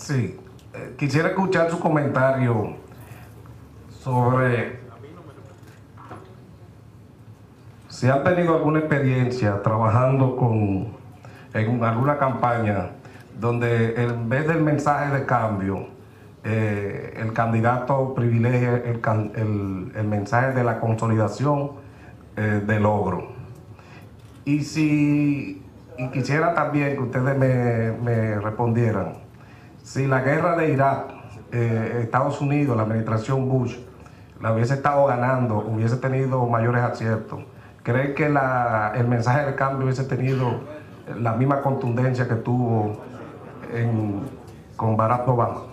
Sí, quisiera escuchar su comentario sobre si han tenido alguna experiencia trabajando en alguna campaña donde en vez del mensaje de cambio, el candidato privilegia el mensaje de la consolidación de logro. Y quisiera también que ustedes me respondieran, si la guerra de Irak, Estados Unidos, la administración Bush, la hubiese estado ganando, hubiese tenido mayores aciertos, ¿cree que el mensaje de cambio hubiese tenido la misma contundencia que tuvo con Barack Obama?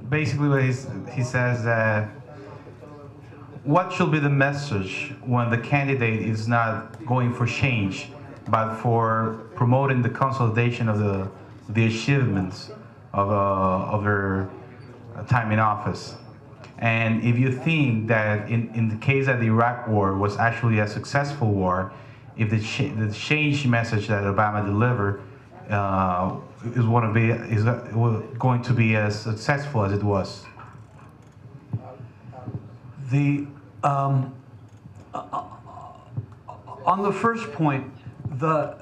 Basically, what he says that what should be the message when the candidate is not going for change, but for promoting the consolidation of the achievements of their time in office? And if you think that in the case that the Iraq War was actually a successful war, if the change message that Obama delivered is going to be as successful as it was. On the first point, the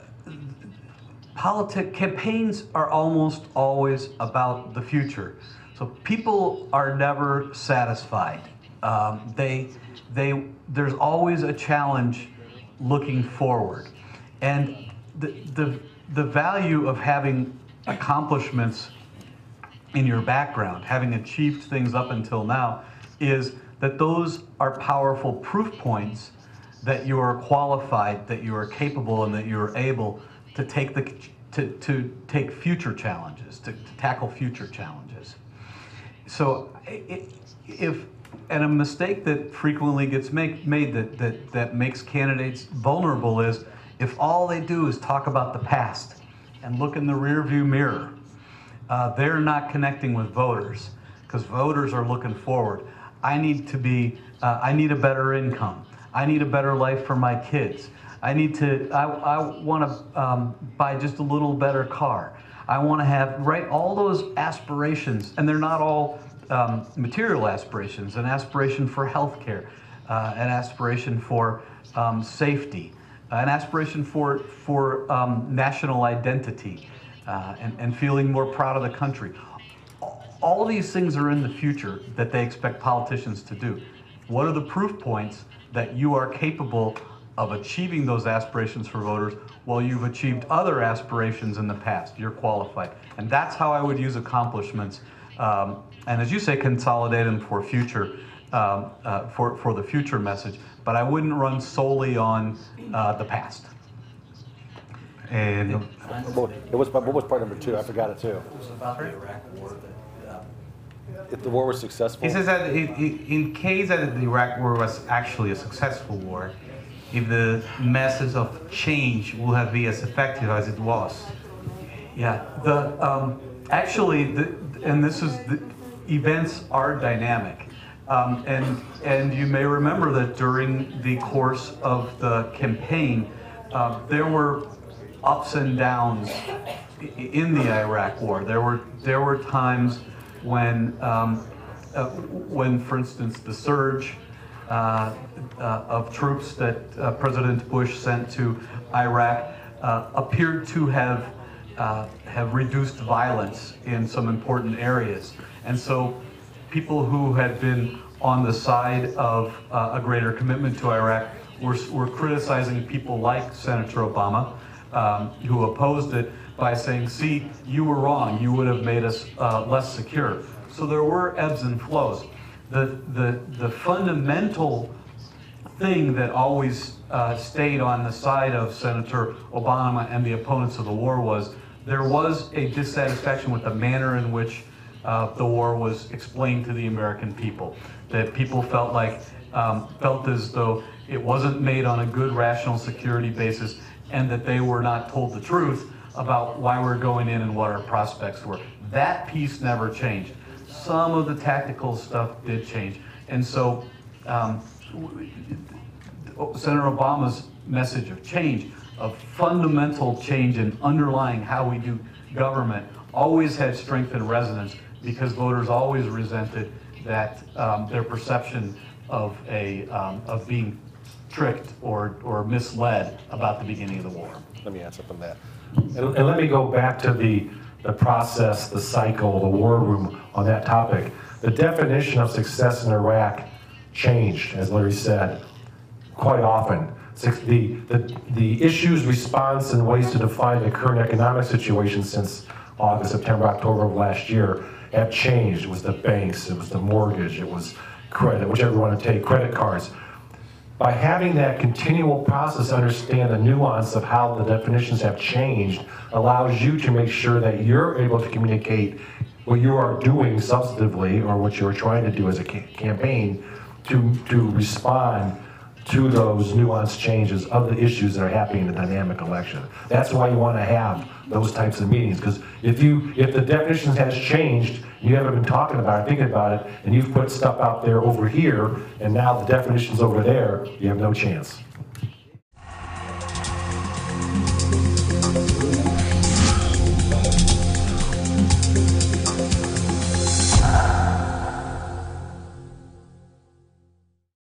campaigns are almost always about the future. So people are never satisfied. There's always a challenge looking forward. And the value of having accomplishments in your background, having achieved things up until now, is that those are powerful proof points that you are qualified, that you are capable, and that you are able to take future challenges, to tackle future challenges. So and a mistake that frequently gets made that makes candidates vulnerable is if all they do is talk about the past and look in the rearview mirror, they're not connecting with voters, because voters are looking forward. I need a better income. I need a better life for my kids. I want to buy just a little better car. I want to have, right, all those aspirations, and they're not all material aspirations, an aspiration for healthcare, an aspiration for safety, an aspiration for national identity, and feeling more proud of the country. All these things are in the future that they expect politicians to do. What are the proof points that you are capable of achieving those aspirations for voters while you've achieved other aspirations in the past? You're qualified. And that's how I would use accomplishments. And as you say, consolidate them for future, for the future message. But I wouldn't run solely on the past. And what was part number two? I forgot it too. It was about the Iraq War. If the war was successful? He says that in case that the Iraq War was actually a successful war, if the message of change will have been as effective as it was. Yeah, events are dynamic. And you may remember that during the course of the campaign, there were ups and downs in the Iraq War. There were times when, for instance, the surge of troops that President Bush sent to Iraq appeared to have reduced violence in some important areas. And so people who had been on the side of a greater commitment to Iraq were criticizing people like Senator Obama, who opposed it, by saying, see, you were wrong, you would have made us less secure. So there were ebbs and flows. The fundamental thing that always stayed on the side of Senator Obama and the opponents of the war was there was a dissatisfaction with the manner in which the war was explained to the American people. That people felt as though it wasn't made on a good, rational security basis, and that they were not told the truth about why we're going in and what our prospects were. That piece never changed. Some of the tactical stuff did change. And so Senator Obama's message of change of fundamental change in underlying how we do government always had strength and resonance, because voters always resented that their perception of being tricked or misled about the beginning of the war. Let me answer from that. And let me go back to the process, the cycle, the war room on that topic. The definition of success in Iraq changed, as Larry said, quite often. The issues, response, and ways to define the current economic situation since August, September, October of last year have changed. It was the banks, it was the mortgage, it was credit, whichever you want to take, credit cards. By having that continual process, understand the nuance of how the definitions have changed, allows you to make sure that you're able to communicate what you are doing substantively, or what you're trying to do as a campaign, to respond to those nuanced changes of the issues that are happening in the dynamic election. That's why you want to have those types of meetings, because if the definition has changed, you haven't been talking about it, thinking about it, and you've put stuff out there over here, and now the definition's over there, you have no chance.